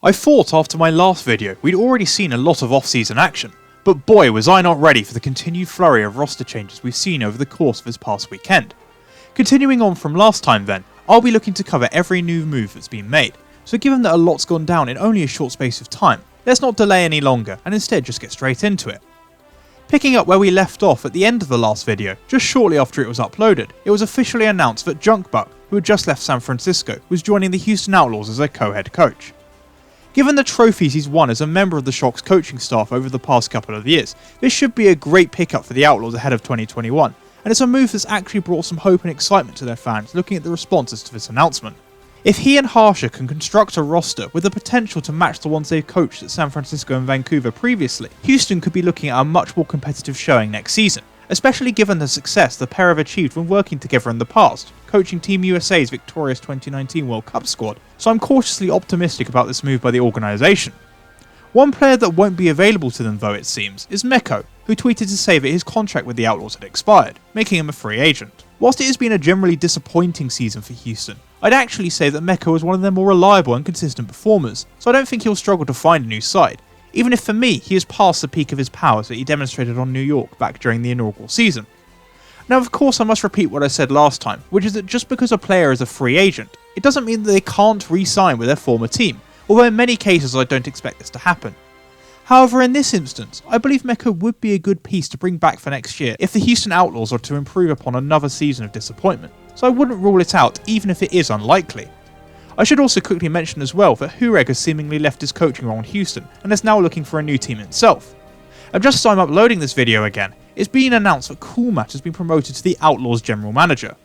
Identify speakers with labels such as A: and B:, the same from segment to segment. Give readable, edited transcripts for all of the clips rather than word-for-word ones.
A: I thought after my last video we'd already seen a lot of off-season action, but boy was I not ready for the continued flurry of roster changes we've seen over the course of this past weekend. Continuing on from last time then, I'll be looking to cover every new move that's been made, so given that a lot's gone down in only a short space of time, let's not delay any longer and instead just get straight into it. Picking up where we left off at the end of the last video, just shortly after it was uploaded, it was officially announced that Junkbuck, who had just left San Francisco, was joining the Houston Outlaws as their co-head coach. Given the trophies he's won as a member of the Shock's coaching staff over the past couple of years, this should be a great pickup for the Outlaws ahead of 2021, and it's a move that's actually brought some hope and excitement to their fans looking at the responses to this announcement. If he and Harsher can construct a roster with the potential to match the ones they've coached at San Francisco and Vancouver previously, Houston could be looking at a much more competitive showing next season, especially given the success the pair have achieved when working together in the past, coaching Team USA's victorious 2019 World Cup squad, so I'm cautiously optimistic about this move by the organisation. One player that won't be available to them though it seems is Meko, who tweeted to say that his contract with the Outlaws had expired, making him a free agent. Whilst it has been a generally disappointing season for Houston, I'd actually say that Meko is one of their more reliable and consistent performers, so I don't think he'll struggle to find a new side, even if for me he is past the peak of his powers that he demonstrated on New York back during the inaugural season. Now of course I must repeat what I said last time, which is that just because a player is a free agent, it doesn't mean that they can't re-sign with their former team, although in many cases I don't expect this to happen. However, in this instance, I believe Meko would be a good piece to bring back for next year if the Houston Outlaws are to improve upon another season of disappointment, so I wouldn't rule it out even if it is unlikely. I should also quickly mention as well that Hureg has seemingly left his coaching role in Houston and is now looking for a new team himself. And just as I'm uploading this video again, it's been announced that Coolmat has been promoted to the Outlaws general manager.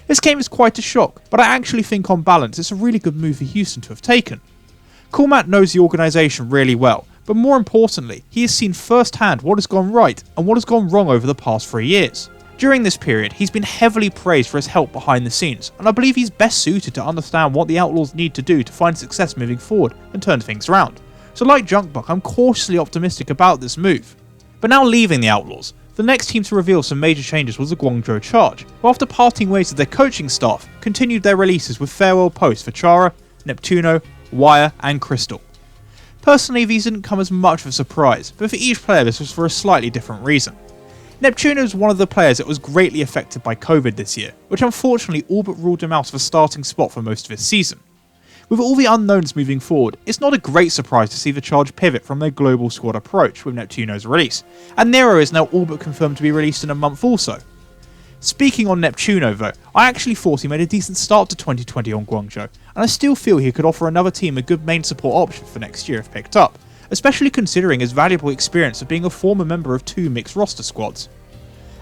A: This came as quite a shock, but I actually think on balance it's a really good move for Houston to have taken. Coolmat knows the organisation really well, but more importantly, he has seen firsthand what has gone right and what has gone wrong over the past 3 years. During this period, he's been heavily praised for his help behind the scenes, and I believe he's best suited to understand what the Outlaws need to do to find success moving forward and turn things around. So like Junkbuck, I'm cautiously optimistic about this move. But now leaving the Outlaws, the next team to reveal some major changes was the Guangzhou Charge, who after parting ways with their coaching staff, continued their releases with farewell posts for Chara, Neptuno, Wire and Crystal. Personally, these didn't come as much of a surprise, but for each player this was for a slightly different reason. Neptuno is one of the players that was greatly affected by COVID this year, which unfortunately all but ruled him out of a starting spot for most of his season. With all the unknowns moving forward, it's not a great surprise to see the Charge pivot from their global squad approach with Neptuno's release, and Nero is now all but confirmed to be released in a month also. Speaking on Neptuno though, I actually thought he made a decent start to 2020 on Guangzhou, and I still feel he could offer another team a good main support option for next year if picked up, especially considering his valuable experience of being a former member of 2 mixed roster squads.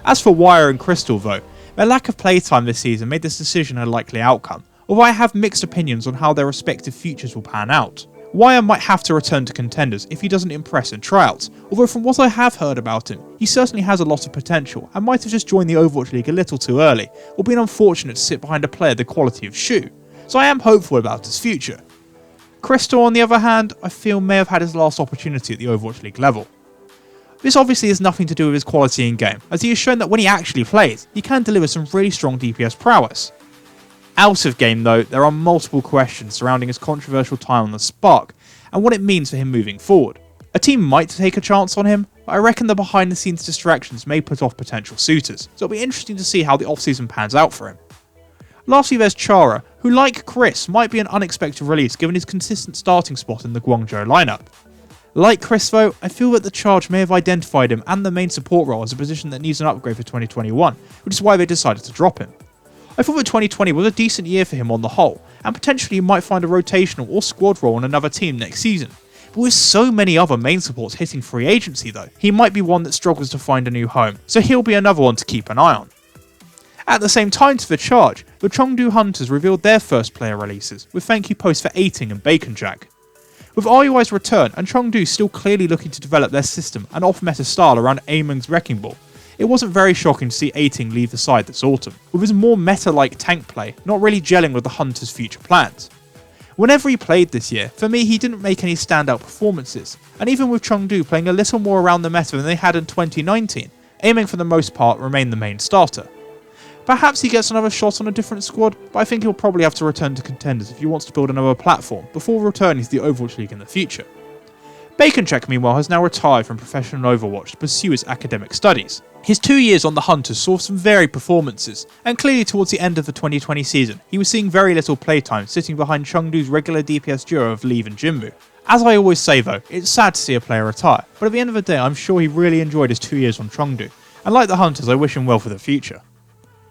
A: As for Wire and Crystal though, their lack of playtime this season made this decision a likely outcome, although I have mixed opinions on how their respective futures will pan out. Wire might have to return to contenders if he doesn't impress in tryouts, although from what I have heard about him, he certainly has a lot of potential and might have just joined the Overwatch League a little too early, or been unfortunate to sit behind a player the quality of Shu, so I am hopeful about his future. Crystal on the other hand, I feel may have had his last opportunity at the Overwatch League level. This obviously has nothing to do with his quality in game, as he has shown that when he actually plays, he can deliver some really strong DPS prowess. Out of game though, there are multiple questions surrounding his controversial time on the Spark, and what it means for him moving forward. A team might take a chance on him, but I reckon the behind the scenes distractions may put off potential suitors, so it'll be interesting to see how the off-season pans out for him. Lastly there's Chara, who like Chris might be an unexpected release given his consistent starting spot in the Guangzhou lineup. Like Chris though, I feel that the Charge may have identified him and the main support role as a position that needs an upgrade for 2021, which is why they decided to drop him. I thought that 2020 was a decent year for him on the whole, and potentially he might find a rotational or squad role on another team next season. But with so many other main supports hitting free agency though, he might be one that struggles to find a new home, so he'll be another one to keep an eye on. At the same time to the Charge, the Chengdu Hunters revealed their first player releases, with thank you posts for Aiting and Bacon Jack. With RUI's return and Chengdu still clearly looking to develop their system and off-meta style around Ameng's Wrecking Ball, it wasn't very shocking to see Aiting leave the side this autumn, with his more meta-like tank play not really gelling with the Hunters' future plans. Whenever he played this year, for me he didn't make any standout performances, and even with Chengdu playing a little more around the meta than they had in 2019, Ameng for the most part remained the main starter. Perhaps he gets another shot on a different squad, but I think he'll probably have to return to Contenders if he wants to build another platform before returning to the Overwatch League in the future. Baconcheck, meanwhile, has now retired from professional Overwatch to pursue his academic studies. His 2 years on the Hunters saw some varied performances, and clearly towards the end of the 2020 season, he was seeing very little playtime sitting behind Chengdu's regular DPS duo of Leave and Jinmu. As I always say though, it's sad to see a player retire, but at the end of the day I'm sure he really enjoyed his 2 years on Chengdu, and like the Hunters I wish him well for the future.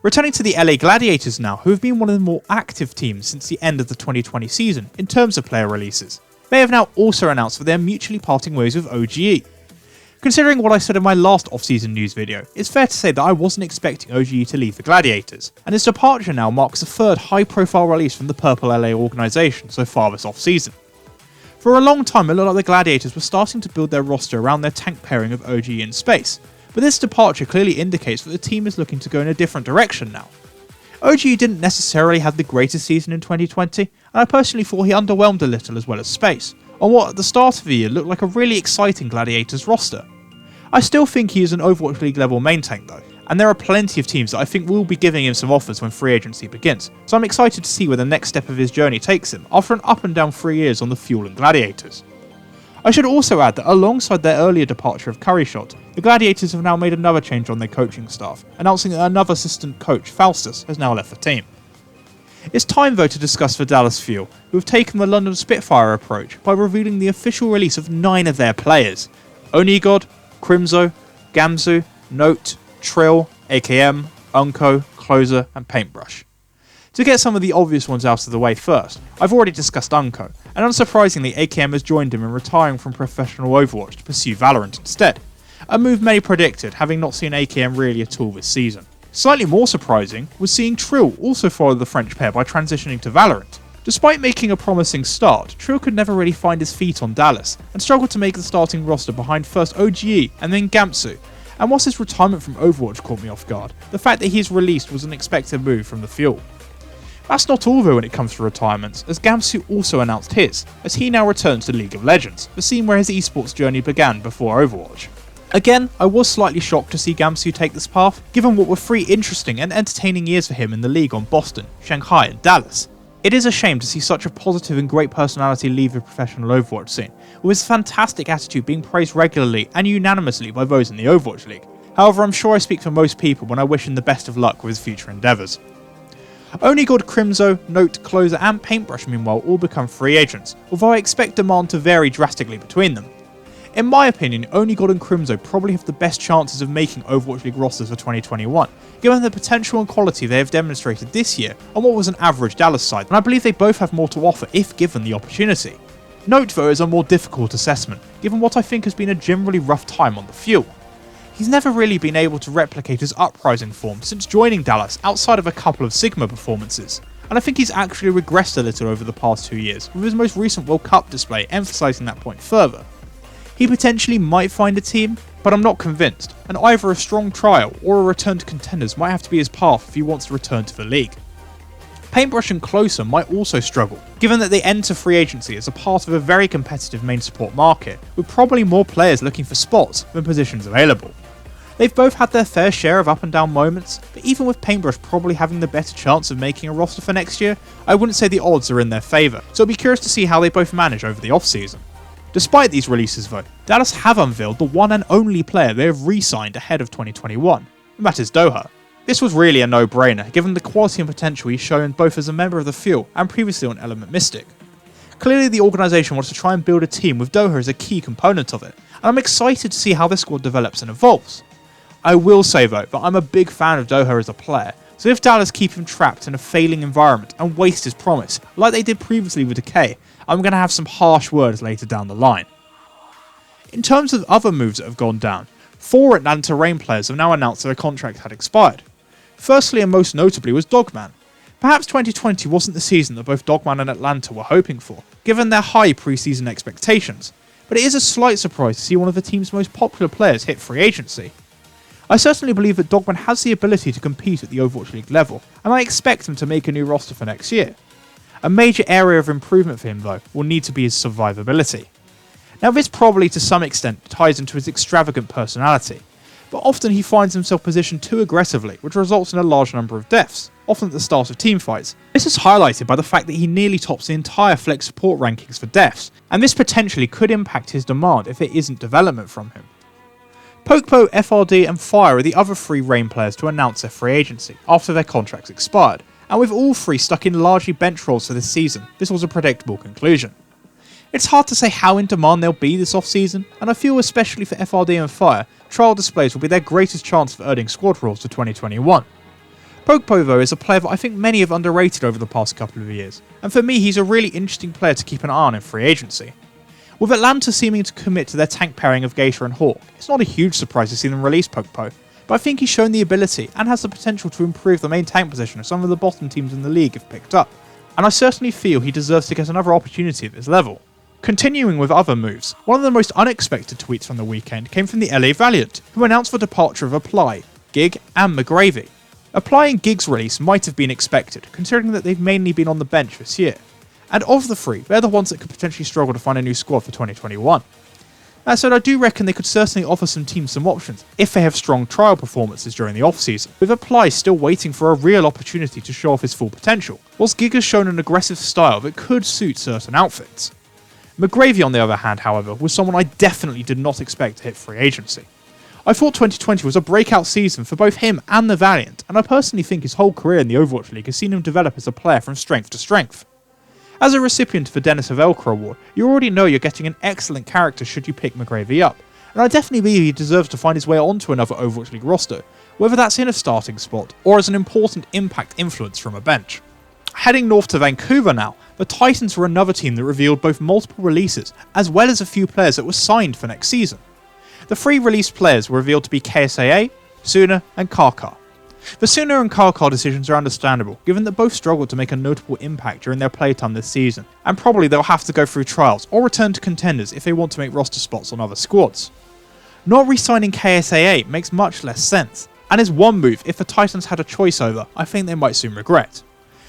A: Returning to the LA Gladiators now, who have been one of the more active teams since the end of the 2020 season in terms of player releases. They have now also announced that they are mutually parting ways with OGE. Considering what I said in my last off-season news video, it's fair to say that I wasn't expecting OGE to leave the Gladiators, and his departure now marks the third high-profile release from the Purple LA organisation so far this off-season. For a long time it looked like the Gladiators were starting to build their roster around their tank pairing of OGE in space, but this departure clearly indicates that the team is looking to go in a different direction now. OGE didn't necessarily have the greatest season in 2020, and I personally thought he underwhelmed a little as well as space, on what at the start of the year looked like a really exciting Gladiators roster. I still think he is an Overwatch League level main tank though, and there are plenty of teams that I think will be giving him some offers when free agency begins, so I'm excited to see where the next step of his journey takes him after an up and down 3 years on the Fuel and Gladiators. I should also add that alongside their earlier departure of Curryshot, the Gladiators have now made another change on their coaching staff, announcing that another assistant coach, Faustus, has now left the team. It's time though to discuss the Dallas Fuel, who have taken the London Spitfire approach by revealing the official release of 9 of their players: Onigod, Crimzo, Gamzu, Note, Trill, AKM, Unco, Closer and Paintbrush. To get some of the obvious ones out of the way first, I've already discussed Unco, and unsurprisingly AKM has joined him in retiring from professional Overwatch to pursue Valorant instead, a move many predicted, having not seen AKM really at all this season. Slightly more surprising was seeing Trill also follow the French pair by transitioning to Valorant. Despite making a promising start, Trill could never really find his feet on Dallas, and struggled to make the starting roster behind first OGE and then Gamsu, and whilst his retirement from Overwatch caught me off guard, the fact that he's released was an expected move from the Fuel. That's not all though when it comes to retirements, as Gamsu also announced his, as he now returns to League of Legends, the scene where his esports journey began before Overwatch. Again, I was slightly shocked to see Gamsu take this path, given what were 3 interesting and entertaining years for him in the league on Boston, Shanghai and Dallas. It is a shame to see such a positive and great personality leave the professional Overwatch scene, with his fantastic attitude being praised regularly and unanimously by those in the Overwatch League. However, I'm sure I speak for most people when I wish him the best of luck with his future endeavours. Onigod, Crimzo, Note, Closer and Paintbrush meanwhile all become free agents, although I expect demand to vary drastically between them. In my opinion, Onigod and Crimzo probably have the best chances of making Overwatch League rosters for 2021, given the potential and quality they have demonstrated this year on what was an average Dallas side, and I believe they both have more to offer if given the opportunity. Note though is a more difficult assessment, given what I think has been a generally rough time on the Fuel. He's never really been able to replicate his uprising form since joining Dallas outside of a couple of Sigma performances, and I think he's actually regressed a little over the past 2 years, with his most recent World Cup display emphasising that point further. He potentially might find a team, but I'm not convinced, and either a strong trial or a return to Contenders might have to be his path if he wants to return to the league. Paintbrush and Closer might also struggle, given that they enter free agency as a part of a very competitive main support market, with probably more players looking for spots than positions available. They've both had their fair share of up and down moments, but even with Paintbrush probably having the better chance of making a roster for next year, I wouldn't say the odds are in their favour, so I'll be curious to see how they both manage over the off-season. Despite these releases though, Dallas have unveiled the one and only player they have re-signed ahead of 2021, and that is Doha. This was really a no-brainer, given the quality and potential he's shown both as a member of the Fuel and previously on Element Mystic. Clearly the organisation wants to try and build a team with Doha as a key component of it, and I'm excited to see how this squad develops and evolves. I will say though that I'm a big fan of Doha as a player, so if Dallas keep him trapped in a failing environment and waste his promise, like they did previously with Decay, I'm going to have some harsh words later down the line. In terms of other moves that have gone down, 4 Atlanta Reign players have now announced that their contract had expired. Firstly and most notably was Dogman. Perhaps 2020 wasn't the season that both Dogman and Atlanta were hoping for, given their high pre-season expectations, but it is a slight surprise to see one of the team's most popular players hit free agency. I certainly believe that Dogman has the ability to compete at the Overwatch League level, and I expect him to make a new roster for next year. A major area of improvement for him though will need to be his survivability. Now this probably to some extent ties into his extravagant personality, but often he finds himself positioned too aggressively, which results in a large number of deaths, often at the start of teamfights. This is highlighted by the fact that he nearly tops the entire flex support rankings for deaths, and this potentially could impact his demand if it isn't development from him. Pokpo, FRD and Fire are the other 3 Reign players to announce their free agency after their contracts expired, and with all 3 stuck in largely bench roles for this season, this was a predictable conclusion. It's hard to say how in demand they'll be this off-season, and I feel especially for FRD and Fire, trial displays will be their greatest chance of earning squad roles for 2021. Pokpo though is a player that I think many have underrated over the past couple of years, and for me he's a really interesting player to keep an eye on in free agency. With Atlanta seeming to commit to their tank pairing of Gator and Hawk, it's not a huge surprise to see them release Pokpo, but I think he's shown the ability and has the potential to improve the main tank position of some of the bottom teams in the league if picked up, and I certainly feel he deserves to get another opportunity at this level. Continuing with other moves, one of the most unexpected tweets from the weekend came from the LA Valiant, who announced the departure of Apply, Gig and McGravy. Apply and Gig's release might have been expected, considering that they've mainly been on the bench this year, and of the 3, they're the ones that could potentially struggle to find a new squad for 2021. That said, I do reckon they could certainly offer some teams some options if they have strong trial performances during the off-season, with Apply still waiting for a real opportunity to show off his full potential, whilst Gig has shown an aggressive style that could suit certain outfits. McGravy on the other hand, however, was someone I definitely did not expect to hit free agency. I thought 2020 was a breakout season for both him and the Valiant, and I personally think his whole career in the Overwatch League has seen him develop as a player from strength to strength. As a recipient of the Dennis of Elcor award, you already know you're getting an excellent character should you pick McGravy up, and I definitely believe he deserves to find his way onto another Overwatch League roster, whether that's in a starting spot or as an important impact influence from a bench. Heading north to Vancouver now, the Titans were another team that revealed both multiple releases as well as a few players that were signed for next season. The 3 released players were revealed to be KSAA, Suna and Karkar. The Suna and Karkar decisions are understandable, given that both struggled to make a notable impact during their playtime this season, and probably they'll have to go through trials or return to contenders if they want to make roster spots on other squads. Not re-signing KSAA makes much less sense, and is one move if the Titans had a choice over I think they might soon regret.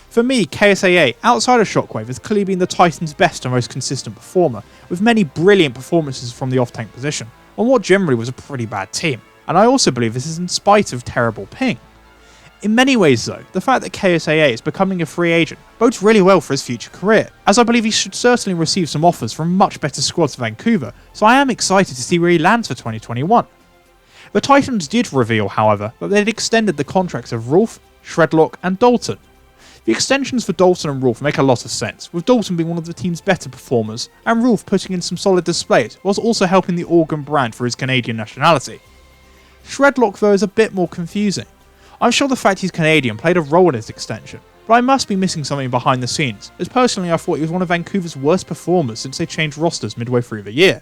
A: For me, KSAA, outside of Shockwave, has clearly been the Titans' best and most consistent performer, with many brilliant performances from the off-tank position, on what generally was a pretty bad team, and I also believe this is in spite of terrible ping. In many ways though, the fact that KSAA is becoming a free agent bodes really well for his future career, as I believe he should certainly receive some offers from much better squads for Vancouver, so I am excited to see where he lands for 2021. The Titans did reveal, however, that they'd extended the contracts of Rolf, Shredlock and Dalton. The extensions for Dalton and Rolf make a lot of sense, with Dalton being one of the team's better performers, and Rolf putting in some solid displays, whilst also helping the Organ brand for his Canadian nationality. Shredlock though is a bit more confusing. I'm sure the fact he's Canadian played a role in his extension, but I must be missing something behind the scenes, as personally I thought he was one of Vancouver's worst performers since they changed rosters midway through the year.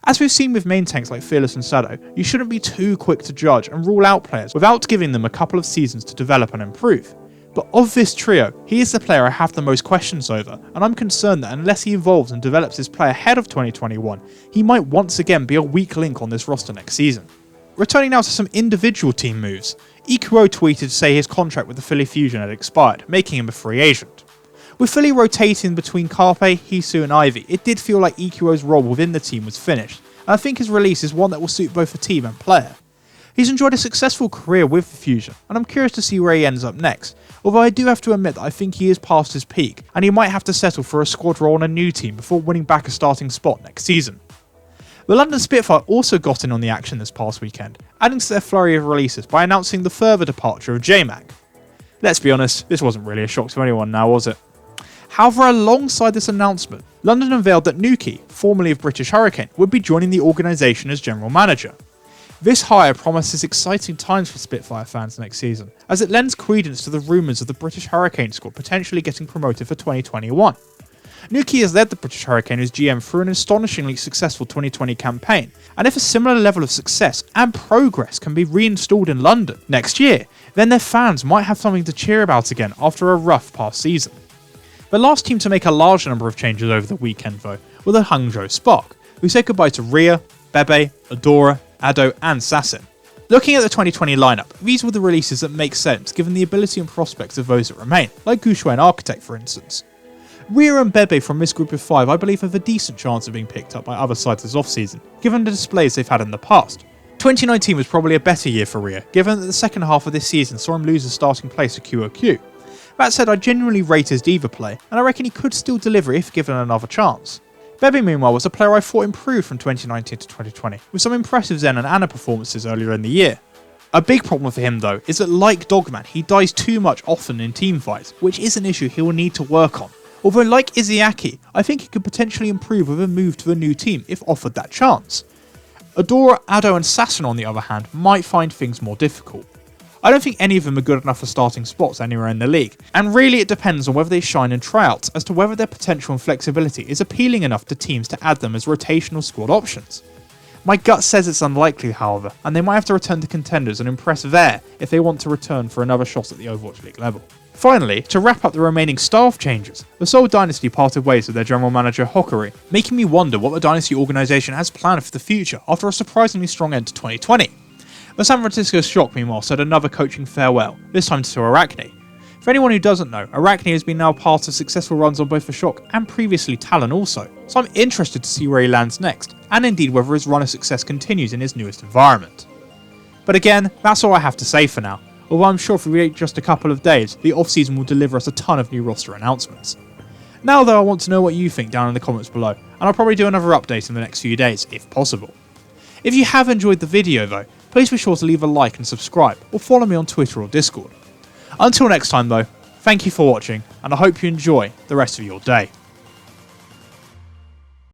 A: As we've seen with main tanks like Fearless and Shadow, you shouldn't be too quick to judge and rule out players without giving them a couple of seasons to develop and improve. But of this trio, he is the player I have the most questions over, and I'm concerned that unless he evolves and develops his play ahead of 2021, he might once again be a weak link on this roster next season. Returning now to some individual team moves, EQO tweeted to say his contract with the Philly Fusion had expired, making him a free agent. With Philly rotating between Carpe, Hisu and Ivy, it did feel like EQO's role within the team was finished, and I think his release is one that will suit both the team and player. He's enjoyed a successful career with the Fusion, and I'm curious to see where he ends up next, although I do have to admit that I think he is past his peak, and he might have to settle for a squad role on a new team before winning back a starting spot next season. The London Spitfire also got in on the action this past weekend, adding to their flurry of releases by announcing the further departure of JMAC. Let's be honest, this wasn't really a shock to anyone now, was it? However, alongside this announcement, London unveiled that Nuki, formerly of British Hurricane, would be joining the organisation as general manager. This hire promises exciting times for Spitfire fans next season, as it lends credence to the rumours of the British Hurricane squad potentially getting promoted for 2021. Nuki has led the British Hurricane as GM through an astonishingly successful 2020 campaign, and if a similar level of success and progress can be reinstalled in London next year, then their fans might have something to cheer about again after a rough past season. The last team to make a large number of changes over the weekend though were the Hangzhou Spark, who said goodbye to Rhea, Bebe, Adora, Ado and Sassin. Looking at the 2020 lineup, these were the releases that make sense given the ability and prospects of those that remain, like Gushui and Architect for instance. Rhea and Bebe from this group of 5 I believe have a decent chance of being picked up by other sides this off-season, given the displays they've had in the past. 2019 was probably a better year for Rhea, given that the second half of this season saw him lose his starting place to QOQ. That said, I genuinely rate his diva play, and I reckon he could still deliver if given another chance. Bebe meanwhile was a player I thought improved from 2019 to 2020, with some impressive Zen and Ana performances earlier in the year. A big problem for him though is that like Dogman, he dies too much often in teamfights, which is an issue he will need to work on. Although like Izayaki, I think he could potentially improve with a move to a new team if offered that chance. Adora, Ado and Sasson on the other hand might find things more difficult. I don't think any of them are good enough for starting spots anywhere in the league, and really it depends on whether they shine in tryouts as to whether their potential and flexibility is appealing enough to teams to add them as rotational squad options. My gut says it's unlikely, however, and they might have to return to contenders and impress there if they want to return for another shot at the Overwatch League level. Finally, to wrap up the remaining staff changes, the Seoul Dynasty parted ways with their general manager Hokori, making me wonder what the Dynasty organisation has planned for the future after a surprisingly strong end to 2020. The San Francisco Shock meanwhile said another coaching farewell, this time to Arachne. For anyone who doesn't know, Arachne has been now part of successful runs on both the Shock and previously Talon also, so I'm interested to see where he lands next, and indeed whether his run of success continues in his newest environment. But again, that's all I have to say for now, although I'm sure if we wait just a couple of days, the off-season will deliver us a ton of new roster announcements. Now though, I want to know what you think down in the comments below, and I'll probably do another update in the next few days, if possible. If you have enjoyed the video though, please be sure to leave a like and subscribe, or follow me on Twitter or Discord. Until next time though, thank you for watching, and I hope you enjoy the rest of your day.